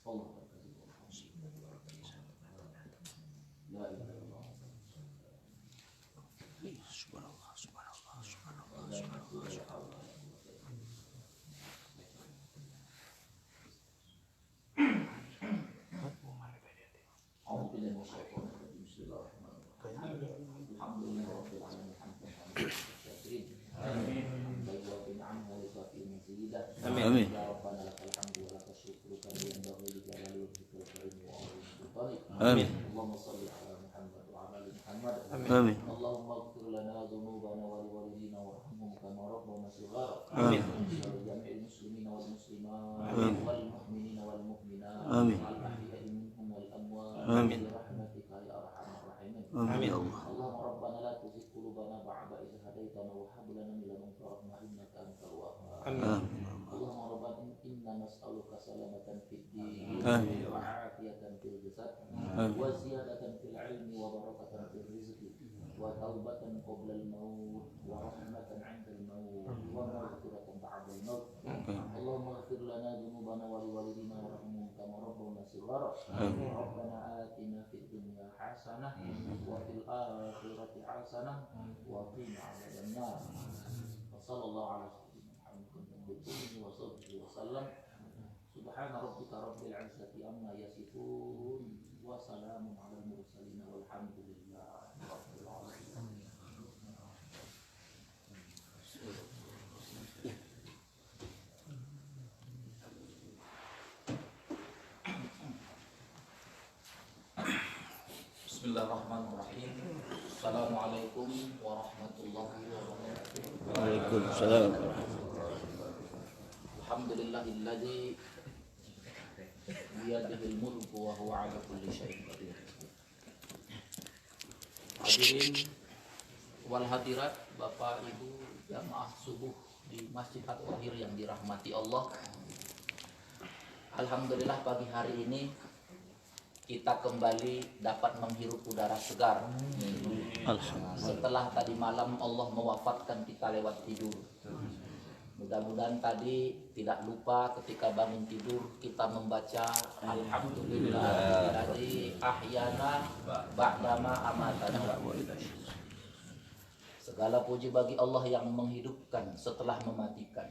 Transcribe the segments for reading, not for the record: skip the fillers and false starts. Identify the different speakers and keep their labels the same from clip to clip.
Speaker 1: Allah la ilaha illallah.
Speaker 2: Subhanallah, subhanallah, subhanallah, subhanallah, subhanallah. Amin. Amin. Amin.
Speaker 1: Allahumma ighfir lana dhunubana wa liwalidina warhamhum kama rabbawna shighara.
Speaker 2: Amin.
Speaker 1: Jami'il muslimina wal muslimat
Speaker 2: Amin.
Speaker 1: wal mu'minina wal mu'minat
Speaker 2: Amin.
Speaker 1: al ahya'i minhum wal amwat
Speaker 2: Amin.
Speaker 1: bi rahmatika ya arhamar rahimin.
Speaker 2: Amin ya Allah.
Speaker 1: Allahumma rabbana la tuzigh qulubana ba'da idh hadaytana wa hab lana min ladunka rahmah innaka antal wahhab.
Speaker 2: Amin.
Speaker 1: Allahumma rabbana inna nas'aluka salamatan fid din
Speaker 2: Amin.
Speaker 1: wa 'afiyatan fil jasad
Speaker 2: Amin.
Speaker 1: wa ziyadatan fil 'ilmi wa barakatan fil rizqi wa taubatan qabla al-maut wa rahmatan 'inda al-maut wa maghfiratan ba'da al-maut. Allahumma ighfir lana dhunubana wa liwalidina warhamhum kama rabbawna shighara. Rabbana atina fid dunya hasanah wa fil akhirati hasanah wa qina 'adzaban nar. Wa sallallahu ala sayyidina wa sahbihi wa sallam. Subhana rabbika rabbil 'izzati amma yasifun wa salamun 'alal mursalin walhamdulillahi rabbil alamin. Bismillahirrahmanirrahim. Assalamualaikum warahmatullahi wabarakatuh.
Speaker 2: Waalaikumsalam.
Speaker 1: Alhamdulillahilladzi biyadihil mulku wa huwa ala kulli syai'in qadir. Hadirin wal hadirat, Bapak Ibu jamaah subuh di Masjid At-Tahir yang dirahmati Allah. Alhamdulillah pagi hari ini kita kembali dapat menghirup udara segar. Setelah tadi malam Allah mewafatkan kita lewat tidur. Mudah-mudahan tadi tidak lupa ketika bangun tidur kita membaca Alhamdulillahilladzi ahyana ba'dama amatana. Segala puji bagi Allah yang menghidupkan setelah mematikan.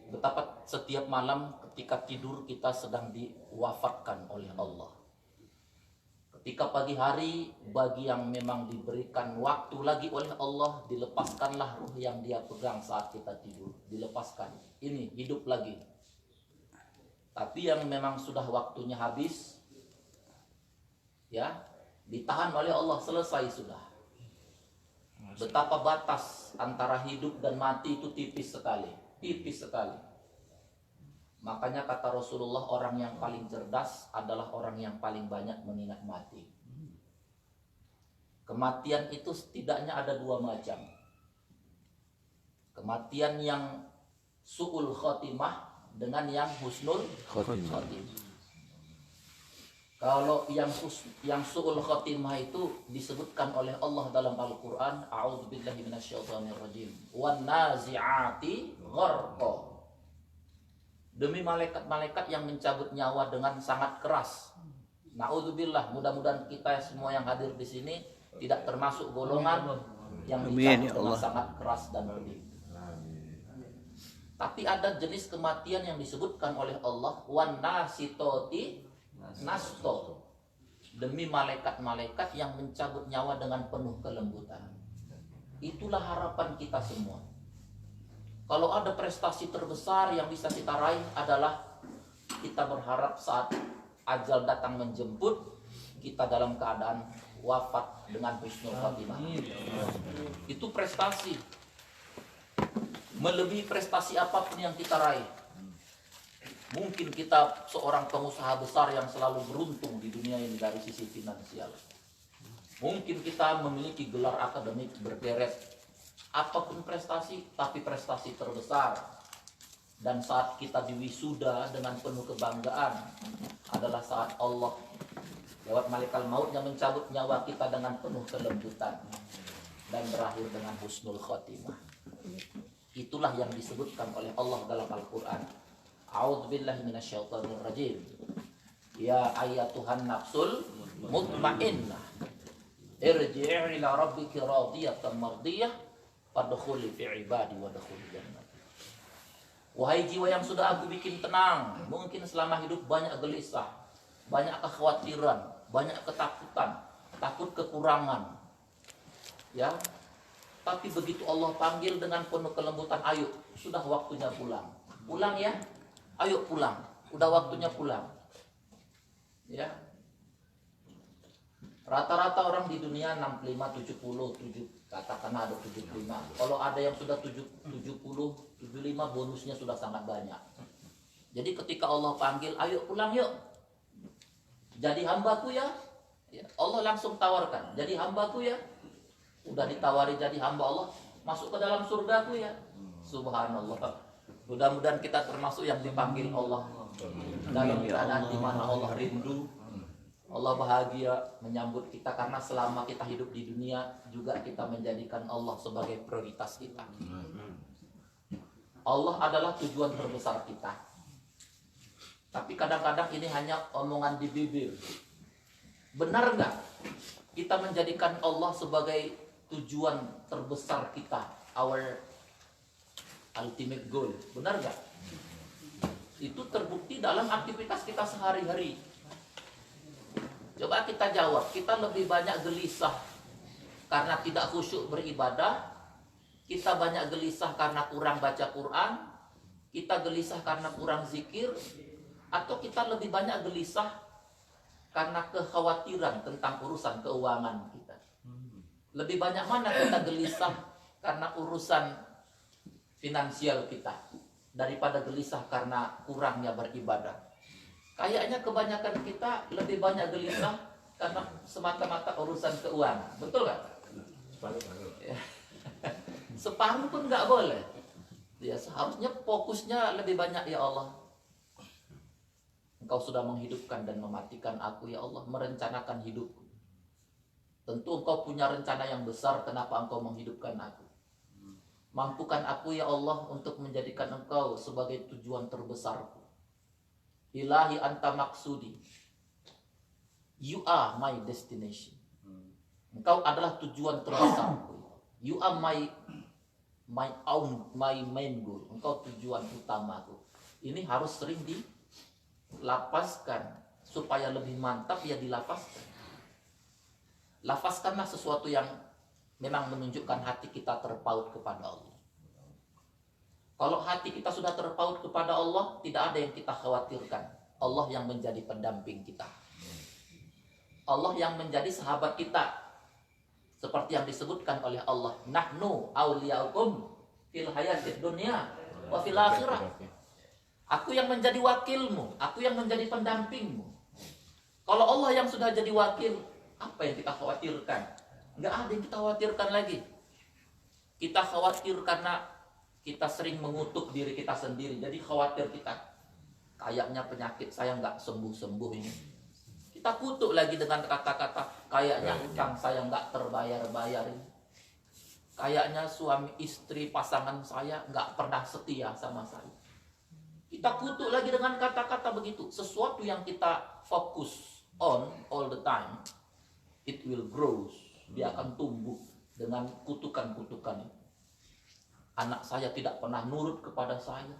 Speaker 1: Betapa setiap malam ketika tidur kita sedang diwafatkan oleh Allah. Ketika pagi hari bagi yang memang diberikan waktu lagi oleh Allah, dilepaskanlah ruh yang dia pegang saat kita tidur, dilepaskan. Ini hidup lagi. Tapi yang memang sudah waktunya habis, ya, ditahan oleh Allah, selesai sudah. Betapa batas antara hidup dan mati itu tipis sekali, tipis sekali. Makanya kata Rasulullah, orang yang paling cerdas adalah orang yang paling banyak mengingat mati. Kematian itu setidaknya ada dua macam. Kematian yang su'ul khotimah dengan yang husnul khotimah. Kalau yang su'ul khotimah itu disebutkan oleh Allah dalam Al-Quran, a'udzubillahi minasyaitonirrajim, wan nazi'ati gharqa. Demi malaikat-malaikat yang mencabut nyawa dengan sangat keras. Na'udzubillah, mudah-mudahan kita semua yang hadir di sini tidak termasuk golongan yang dicabut dengan sangat keras dan pedih. Tapi ada jenis kematian yang disebutkan oleh Allah, wan nasitoti nasto. Demi malaikat-malaikat yang mencabut nyawa dengan penuh kelembutan. Itulah harapan kita semua. Kalau ada prestasi terbesar yang bisa kita raih adalah kita berharap saat ajal datang menjemput, kita dalam keadaan wafat dengan husnul khotimah. Itu prestasi. Melebihi prestasi apapun yang kita raih. Mungkin kita seorang pengusaha besar yang selalu beruntung di dunia ini dari sisi finansial. Mungkin kita memiliki gelar akademik berderet. Apapun prestasi, tapi prestasi terbesar. Dan saat kita diwisuda dengan penuh kebanggaan adalah saat Allah lewat malaikat maut yang mencabut nyawa kita dengan penuh kelembutan dan berakhir dengan husnul khotimah. Itulah yang disebutkan oleh Allah dalam Al-Quran. A'udzubillahi minasyaitonirrajim. Ya ayatuhan nafsul mutmainnah, irji'i ila rabbiki radiyatan mardiyah, fadkhuli fi ibadi wadkhuli jannah. Wahai jiwa yang sudah aku bikin tenang, mungkin selama hidup banyak gelisah, banyak kekhawatiran, banyak ketakutan, takut kekurangan. Ya. Tapi begitu Allah panggil dengan penuh kelembutan, ayo, sudah waktunya pulang. Pulang ya. Ayo pulang. Udah waktunya pulang. Ya. Rata-rata orang di dunia 65, 70, katakan ada 75. Kalau ada yang sudah 70, 75, bonusnya sudah sangat banyak. Jadi ketika Allah panggil, ayo pulang yuk. Jadi hambaku ya. Allah langsung tawarkan, jadi hambaku ya. Udah ditawari jadi hamba Allah, masuk ke dalam surgaku ya. Subhanallah. Mudah-mudahan kita termasuk yang dipanggil Allah dalam keadaan di mana Allah rindu, Allah bahagia menyambut kita, karena selama kita hidup di dunia juga kita menjadikan Allah sebagai prioritas kita. Allah adalah tujuan terbesar kita. Tapi kadang-kadang ini hanya omongan di bibir. Benar nggak kita menjadikan Allah sebagai tujuan terbesar kita, our ultimate goal? Benar nggak? Itu terbukti dalam aktivitas kita sehari-hari. Coba kita jawab, kita lebih banyak gelisah karena tidak khusyuk beribadah, kita banyak gelisah karena kurang baca Quran, kita gelisah karena kurang zikir, atau kita lebih banyak gelisah karena kekhawatiran tentang urusan keuangan kita? Lebih banyak mana kita gelisah karena urusan finansial kita daripada gelisah karena kurangnya beribadah? Kayaknya kebanyakan kita lebih banyak gelisah karena semata-mata urusan keuangan. Betul nggak? Separuh pun nggak boleh. Ya, seharusnya fokusnya lebih banyak, ya Allah, Engkau sudah menghidupkan dan mematikan aku, ya Allah, merencanakan hidupku. Tentu Engkau punya rencana yang besar, kenapa Engkau menghidupkan aku. Mampukan aku, ya Allah, untuk menjadikan Engkau sebagai tujuan terbesarku. Ilahi anta maksudi. You are my destination. Engkau adalah tujuan terbesarku. You are my main goal. Engkau tujuan utamaku. Ini harus sering dilapaskan supaya lebih mantap, ya dilapaskan. Lafazkanlah sesuatu yang memang menunjukkan hati kita terpaut kepada Allah. Kalau hati kita sudah terpaut kepada Allah, tidak ada yang kita khawatirkan. Allah yang menjadi pendamping kita. Allah yang menjadi sahabat kita. Seperti yang disebutkan oleh Allah, nahnu awliyaukum fil hayatid dunya wa fil akhirah. Aku yang menjadi wakilmu, aku yang menjadi pendampingmu. Kalau Allah yang sudah jadi wakil, apa yang kita khawatirkan? Nggak ada yang kita khawatirkan lagi. Kita khawatir karena kita sering mengutuk diri kita sendiri. Jadi khawatir kita, kayaknya penyakit saya nggak sembuh-sembuh ini. Kita kutuk lagi dengan kata-kata, kayaknya utang saya nggak terbayar-bayar ini. Kayaknya suami istri pasangan saya nggak pernah setia sama saya. Kita kutuk lagi dengan kata-kata begitu. Sesuatu yang kita fokus on all the time, it will grow. Dia akan tumbuh dengan kutukan-kutukan. Anak saya tidak pernah nurut kepada saya.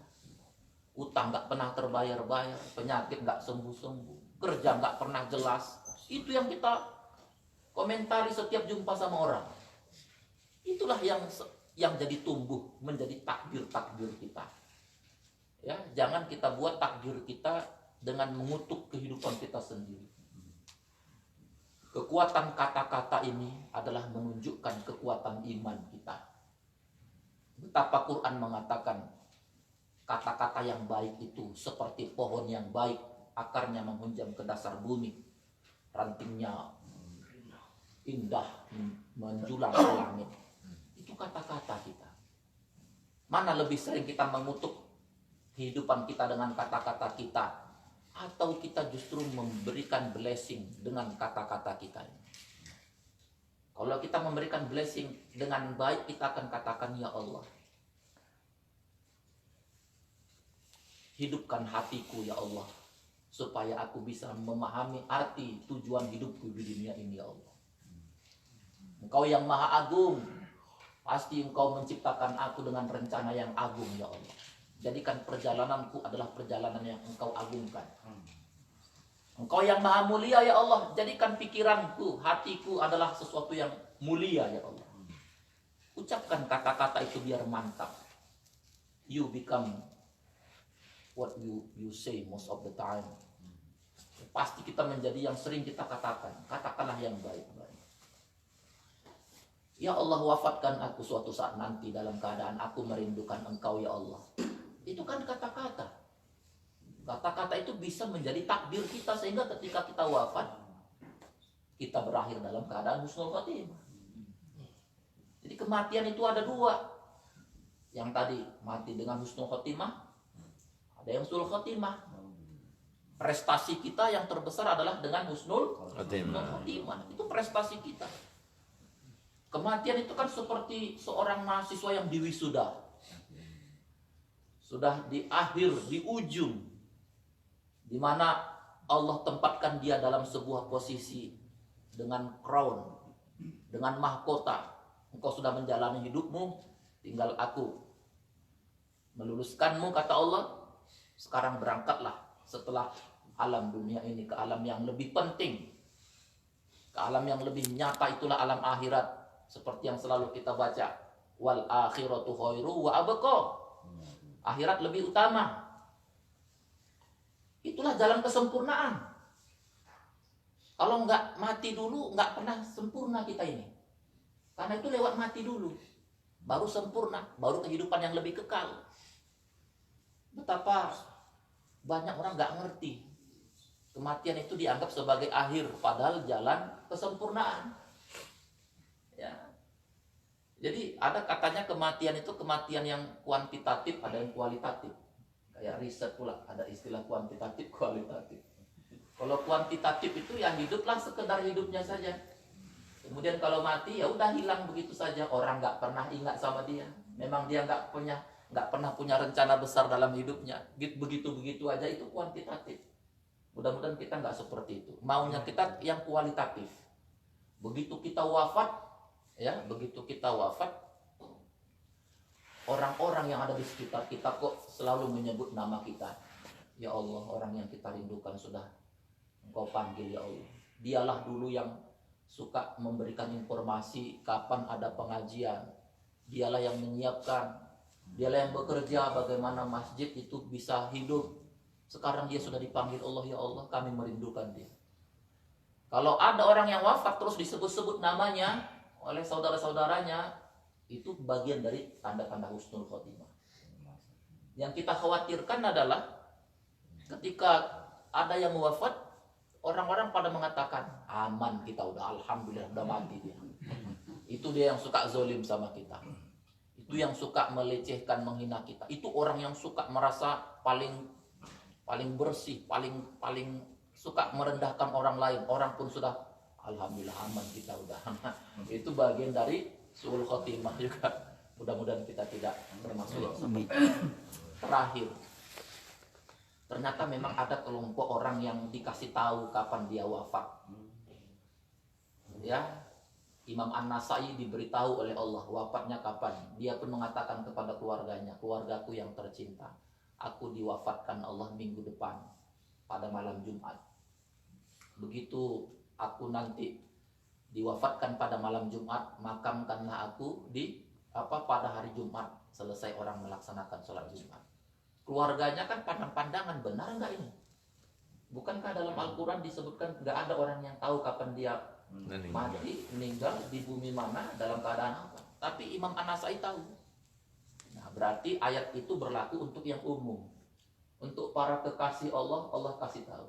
Speaker 1: Utang nggak pernah terbayar-bayar. Penyakit nggak sembuh-sembuh. Kerja nggak pernah jelas. Itu yang kita komentari setiap jumpa sama orang. Itulah yang jadi tumbuh menjadi takdir-takdir kita. Ya, jangan kita buat takdir kita dengan mengutuk kehidupan kita sendiri. Kekuatan kata-kata ini adalah menunjukkan kekuatan iman kita. Betapa Quran mengatakan kata-kata yang baik itu seperti pohon yang baik, akarnya menghunjam ke dasar bumi, rantingnya indah menjulang ke langit. Itu kata-kata kita. Mana lebih sering kita mengutuk kehidupan kita dengan kata-kata kita, atau kita justru memberikan blessing dengan kata-kata kita? Kalau kita memberikan blessing dengan baik, kita akan katakan, ya Allah, hidupkan hatiku, ya Allah, supaya aku bisa memahami arti tujuan hidupku di dunia ini ya Allah. Engkau yang maha agung, pasti Engkau menciptakan aku dengan rencana yang agung ya Allah. Jadikan perjalananku adalah perjalanan yang Engkau agungkan. Engkau yang maha mulia ya Allah, jadikan pikiranku, hatiku adalah sesuatu yang mulia ya Allah. Ucapkan kata-kata itu biar mantap. You become what you say most of the time. Pasti kita menjadi yang sering kita katakan. Katakanlah yang baik-baik. Ya Allah, wafatkan aku suatu saat nanti dalam keadaan aku merindukan Engkau ya Allah. Itu kan kata-kata. Kata-kata itu bisa menjadi takdir kita sehingga ketika kita wafat kita berakhir dalam keadaan husnul khotimah. Jadi kematian itu ada dua. Yang tadi mati dengan husnul khotimah, ada yang sul khotimah. Prestasi kita yang terbesar adalah dengan husnul khotimah. Itu prestasi kita. Kematian itu kan seperti seorang mahasiswa yang diwisuda. Sudah di akhir, di ujung, di mana Allah tempatkan dia dalam sebuah posisi dengan crown, dengan mahkota. Engkau sudah menjalani hidupmu, tinggal aku meluluskanmu, kata Allah. Sekarang berangkatlah setelah alam dunia ini ke alam yang lebih penting, ke alam yang lebih nyata, itulah alam akhirat. Seperti yang selalu kita baca, wal akhiratu khairu wa abqa. Akhirat lebih utama. Itulah jalan kesempurnaan. Kalau nggak mati dulu, nggak pernah sempurna kita ini. Karena itu lewat mati dulu, baru sempurna, baru kehidupan yang lebih kekal. Betapa banyak orang nggak ngerti. Kematian itu dianggap sebagai akhir, padahal jalan kesempurnaan. Ya. Jadi ada katanya kematian itu kematian yang kuantitatif, ada yang kualitatif. Kayak riset pula, ada istilah kuantitatif, kualitatif. Kalau kuantitatif itu ya hiduplah sekedar hidupnya saja. Kemudian kalau mati ya udah hilang begitu saja. Orang nggak pernah ingat sama dia. Memang dia nggak pernah punya rencana besar dalam hidupnya. Begitu aja itu kuantitatif. Mudah-mudahan kita nggak seperti itu. Maunya kita yang kualitatif. Begitu kita wafat, orang-orang yang ada di sekitar kita kok selalu menyebut nama kita. Ya Allah, orang yang kita rindukan sudah Engkau panggil ya Allah. Dialah dulu yang suka memberikan informasi kapan ada pengajian. Dialah yang menyiapkan. Dialah yang bekerja bagaimana masjid itu bisa hidup. Sekarang dia sudah dipanggil Allah, ya Allah, kami merindukan dia. Kalau ada orang yang wafat terus disebut-sebut namanya oleh saudara-saudaranya, itu bagian dari tanda-tanda husnul khotimah. Yang kita khawatirkan adalah ketika ada yang wafat, orang-orang pada mengatakan aman, kita udah alhamdulillah udah mati dia. Itu dia yang suka zolim sama kita. Itu yang suka melecehkan, menghina kita. Itu orang yang suka merasa paling bersih, paling suka merendahkan orang lain. Orang pun sudah alhamdulillah aman, kita udah aman. Itu bagian dari suul khotimah juga. Mudah-mudahan kita tidak termasuk. Terakhir, ternyata memang ada kelompok orang yang dikasih tahu kapan dia wafat. Ya, Imam An-Nasai diberitahu oleh Allah wafatnya kapan. Dia pun mengatakan kepada keluarganya, keluargaku yang tercinta, aku diwafatkan Allah minggu depan pada malam Jumat. Begitu aku nanti diwafatkan pada malam Jumat, makamkanlah aku pada hari Jumat selesai orang melaksanakan sholat Jumat. Keluarganya kan pandang-pandangan, benar nggak ini? Bukankah dalam Al-Quran disebutkan nggak ada orang yang tahu kapan dia mati, meninggal, di bumi mana, dalam keadaan apa? Tapi Imam An-Nasai tahu. Nah, berarti ayat itu berlaku untuk yang umum. Untuk para kekasih Allah, Allah kasih tahu.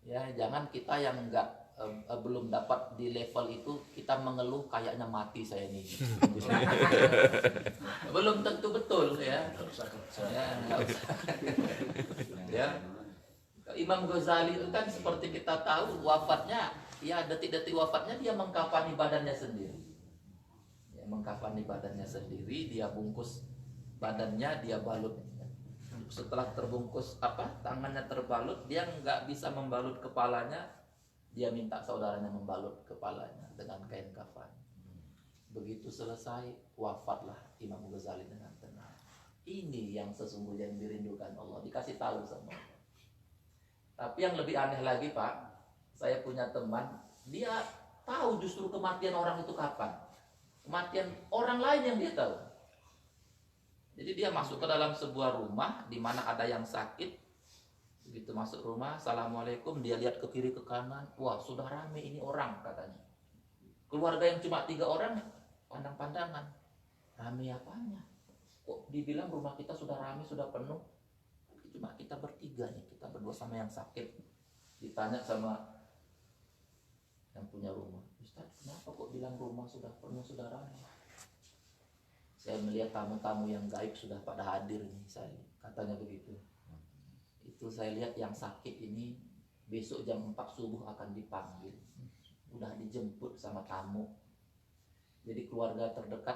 Speaker 1: Ya, jangan kita yang belum dapat di level itu, kita mengeluh kayaknya mati saya ini. Belum tentu betul ya. Ya. Imam Ghazali itu kan seperti kita tahu wafatnya, ya detik-detik wafatnya dia mengkafani badannya sendiri. Ya, mengkafani badannya sendiri, dia bungkus badannya, dia balut. Setelah terbungkus tangannya terbalut, dia nggak bisa membalut kepalanya, dia minta saudaranya membalut kepalanya dengan kain kafan. Begitu selesai, wafatlah Imam Ghazali dengan tenang. Ini yang sesungguhnya yang dirindukan Allah, dikasih tahu sama Allah. Tapi yang lebih aneh lagi Pak, saya punya teman, dia tahu justru kematian orang itu kapan. Kematian orang lain yang dia tahu. Jadi dia masuk ke dalam sebuah rumah di mana ada yang sakit. Begitu masuk rumah, assalamualaikum, dia lihat ke kiri ke kanan, wah sudah rame ini orang katanya. Keluarga yang cuma 3 orang, pandang-pandangan, rame apanya? Kok dibilang rumah kita sudah rame, sudah penuh? Cuma kita bertiga nih, kita berdua sama yang sakit. Ditanya sama yang punya rumah, Ustaz, kenapa kok bilang rumah sudah penuh, sudah rame? Saya melihat tamu-tamu yang gaib sudah pada hadir nih, saya katanya begitu. Itu saya lihat yang sakit ini besok jam 4 subuh akan dipanggil. Udah dijemput sama tamu. Jadi keluarga terdekat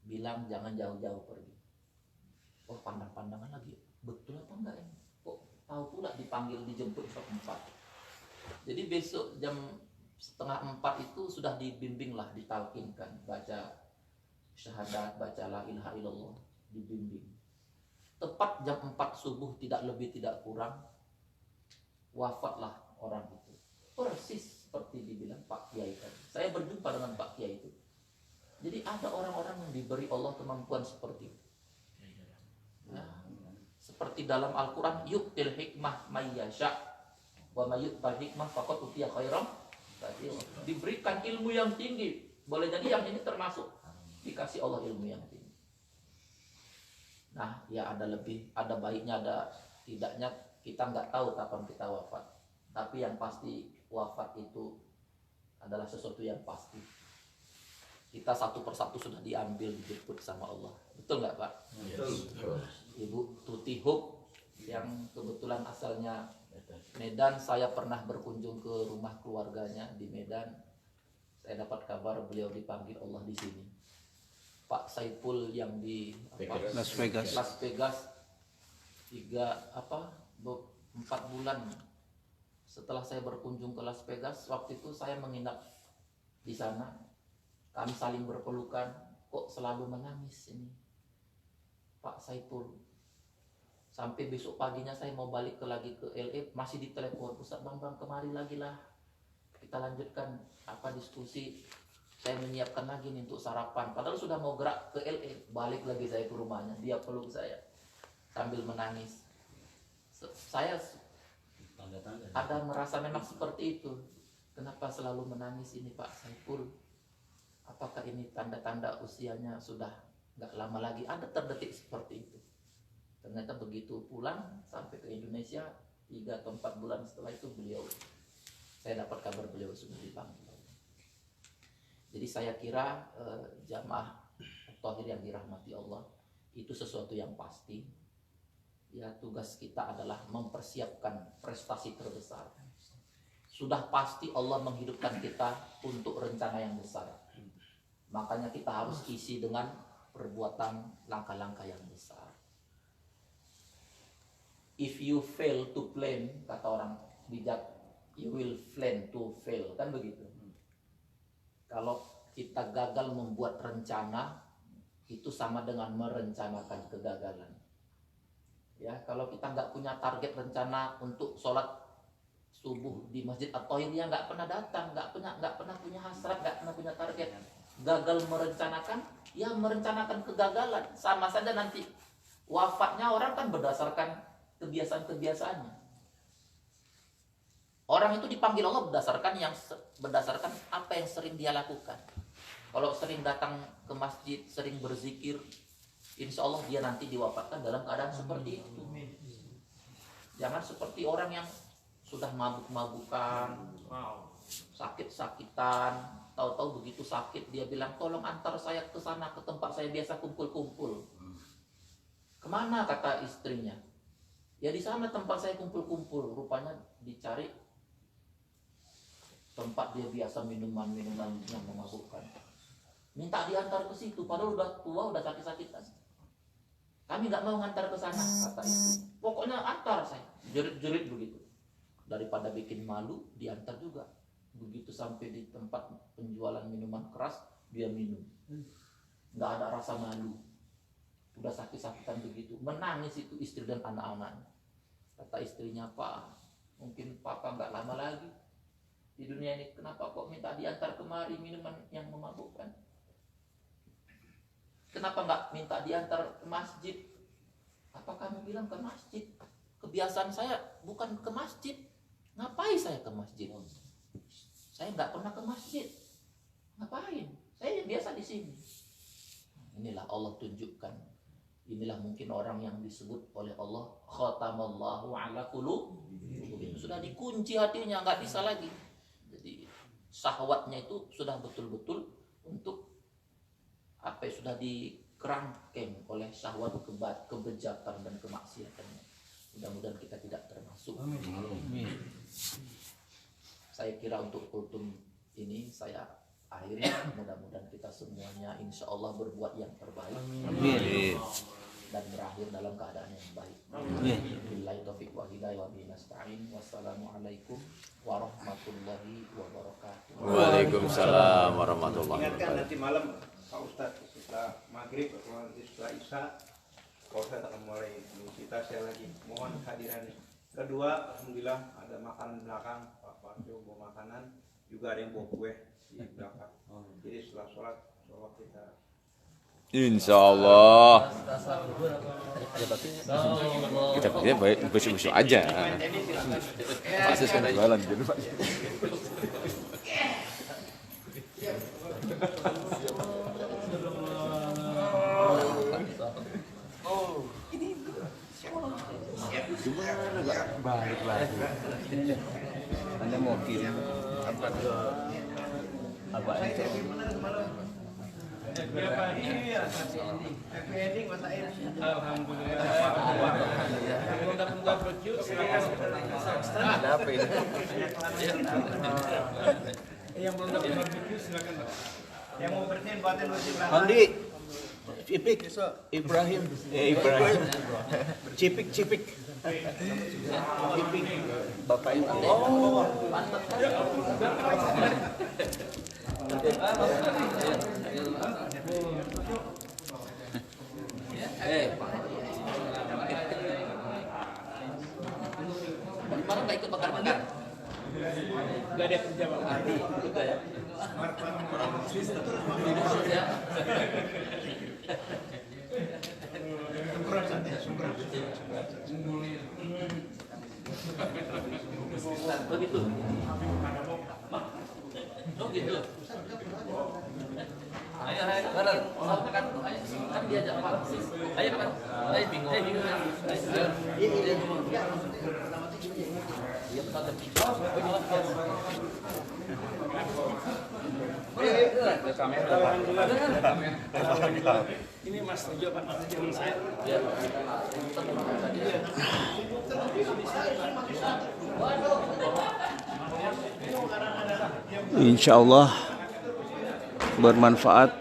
Speaker 1: bilang jangan jauh-jauh pergi. Oh, pandang-pandangan lagi, betul apa enggak ini? Kok tahu pula dipanggil dijemput jam 4. Jadi besok jam setengah 4 itu sudah dibimbing lah, ditalkinkan, baca syahadat, baca la ilaha illallah, dibimbing. Tepat jam 4 subuh, tidak lebih tidak kurang, wafatlah orang itu. Persis seperti dibilang Pak Kiai tadi. Saya berjumpa dengan Pak Kiai itu. Jadi ada orang-orang yang diberi Allah kemampuan seperti itu. Nah, seperti dalam Al-Quran, yu'til hikmah mayyasha wa mayyu'tal hikmah faqad utiya khairam. Diberikan ilmu yang tinggi. Boleh jadi yang ini termasuk dikasih Allah ilmu yang tinggi. Nah, ya ada lebih, ada baiknya, ada tidaknya, kita nggak tahu kapan kita wafat. Tapi yang pasti wafat itu adalah sesuatu yang pasti. Kita satu persatu sudah diambil, dijemput sama Allah. Betul nggak Pak?
Speaker 3: Betul.
Speaker 1: Ibu Tuti Huk yang kebetulan asalnya Medan, saya pernah berkunjung ke rumah keluarganya di Medan. Saya dapat kabar beliau dipanggil Allah di sini. Pak Saiful yang di
Speaker 2: Las Vegas.
Speaker 1: 4 bulan setelah saya berkunjung ke Las Vegas, waktu itu saya menginap di sana. Kami saling berpelukan, kok selalu menangis ini Pak Saiful. Sampai besok paginya saya mau balik lagi ke LA, masih ditelepon, Ustaz Bambang kemari lagi lah, kita lanjutkan diskusi. Saya menyiapkan lagi nih untuk sarapan. Padahal sudah mau gerak ke LA. Balik lagi saya ke rumahnya. Dia peluk saya sambil menangis. Saya ada merasa memang seperti itu. Kenapa selalu menangis ini Pak Saiful? Apakah ini tanda-tanda usianya sudah nggak lama lagi? Ada terdetik seperti itu. Ternyata begitu pulang sampai ke Indonesia 3 atau 4 bulan setelah itu saya dapat kabar beliau sudah dipanggil. Jadi saya kira jamaah Thahir yang dirahmati Allah, itu sesuatu yang pasti. Ya, tugas kita adalah mempersiapkan prestasi terbesar. Sudah pasti Allah menghidupkan kita untuk rencana yang besar. Makanya kita harus isi dengan perbuatan langkah-langkah yang besar. If you fail to plan, kata orang bijak, you will plan to fail, kan begitu. Kalau kita gagal membuat rencana, itu sama dengan merencanakan kegagalan. Ya, kalau kita nggak punya target rencana untuk sholat subuh di Masjid At-Thahir, ya nggak pernah datang, nggak pernah punya hasrat, nggak pernah punya target. Gagal merencanakan, ya merencanakan kegagalan. Sama saja nanti wafatnya orang kan berdasarkan kebiasaan-kebiasaannya. Orang itu dipanggil Allah berdasarkan apa yang sering dia lakukan. Kalau sering datang ke masjid, sering berzikir, insya Allah dia nanti diwafatkan dalam keadaan seperti itu. Jangan seperti orang yang sudah mabuk-mabukan, sakit-sakitan, tahu-tahu begitu sakit dia bilang tolong antar saya ke sana, ke tempat saya biasa kumpul-kumpul. Kemana kata istrinya? Ya di sana tempat saya kumpul-kumpul. Rupanya dicari tempat dia biasa minuman-minuman yang memabukkan. Minta diantar ke situ, padahal udah tua, udah sakit-sakitan. Kami nggak mau ngantar ke sana, kata istri. Pokoknya antar saya, jerit-jerit begitu. Daripada bikin malu, diantar juga. Begitu sampai di tempat penjualan minuman keras, dia minum. Nggak ada rasa malu. Udah sakit-sakitan begitu, menangis itu istri dan anak-anaknya. Kata istrinya, Pak, mungkin papa nggak lama lagi di dunia ini. Kenapa kok minta diantar kemari minuman yang memabukkan? Kenapa nggak minta diantar ke masjid? Apa kamu bilang ke masjid? Kebiasaan saya bukan ke masjid. Ngapain saya ke masjid? Saya nggak pernah ke masjid. Ngapain? Saya biasa di sini. Inilah Allah tunjukkan. Inilah mungkin orang yang disebut oleh Allah khatamallahu ala qulubihim. Sudah dikunci hatinya, nggak bisa lagi. Jadi syahwatnya itu sudah betul-betul untuk apa yang sudah dikerangkeng oleh syahwat kebejakan dan kemaksiatannya. Mudah-mudahan kita tidak termasuk. Amin. Saya kira untuk kultum ini saya akhirnya, mudah-mudahan kita semuanya insya Allah berbuat yang terbaik. Amin. Dan berakhir dalam keadaan yang baik. Amin. Billahi taufiq wa hidayah wa bihi nasta'in. Wassalamualaikum warahmatullahi wabarakatuh.
Speaker 3: Waalaikumsalam warahmatullahi wabarakatuh.
Speaker 4: Ingatkan nanti malam Pak Ustadz setelah maghrib atau nanti setelah isya, Pak Ustadz akan mulai kita. Saya lagi mohon hadirannya. Kedua, alhamdulillah ada makanan belakang, Pak Parjo bawa makanan, juga ada yang bawa kue di belakang. Jadi setelah sholat kita.
Speaker 3: Insya Allah. Kita pikirnya baik besok-besok aja. Pasti kan jualan gitu Pak.
Speaker 2: Gimana nggak balik lagi? Anda mau kirim apa itu? Ada apa ini?
Speaker 4: Yang belum dapat barbecue silakan Pak. Yang mau bersihin buatin bersihin.
Speaker 2: Andi, Cipik, Ibrahim, Cipik, Bapak itu. Oh,
Speaker 1: Gimana nggak ikut bakar-bakar?
Speaker 4: Gak ada kerja Pak.
Speaker 1: Begitu. Oh gitu. Ayo, kan diajak Pak. Ayo kan. Ayo bingung. Iya betul
Speaker 4: Ini Mas Tejo Pak, teman saya.
Speaker 1: Ya.
Speaker 2: Insya Allah bermanfaat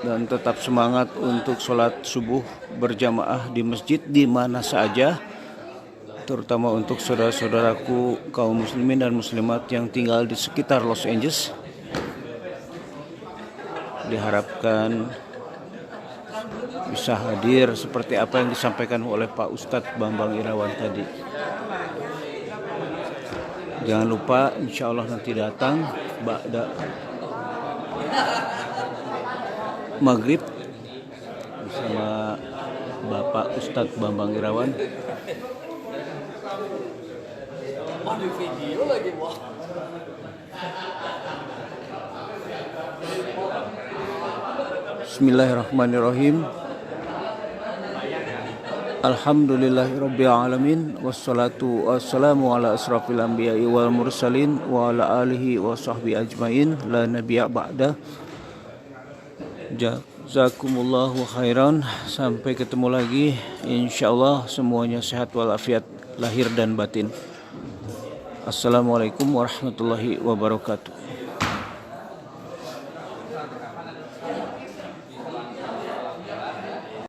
Speaker 2: dan tetap semangat untuk sholat subuh berjamaah di masjid di mana saja, terutama untuk saudara-saudaraku kaum muslimin dan muslimat yang tinggal di sekitar Los Angeles. Diharapkan bisa hadir seperti apa yang disampaikan oleh Pak Ustadz Bambang Irawan tadi. Jangan lupa insya Allah nanti datang ba'da maghrib bersama Bapak Ustadz Bambang Irawan.
Speaker 1: Oh, di video lagi, wah.
Speaker 2: Bismillahirrahmanirrahim. Alhamdulillahirabbil alamin wassalatu wassalamu ala asrafil anbiya'i wal mursalin wa ala alihi wa sahbihi ajmain la nabiyya ba'da. Jazakumullahu khairan. Sampai ketemu lagi insyaallah, semuanya sehat walafiat lahir dan batin. Assalamualaikum warahmatullahi wabarakatuh.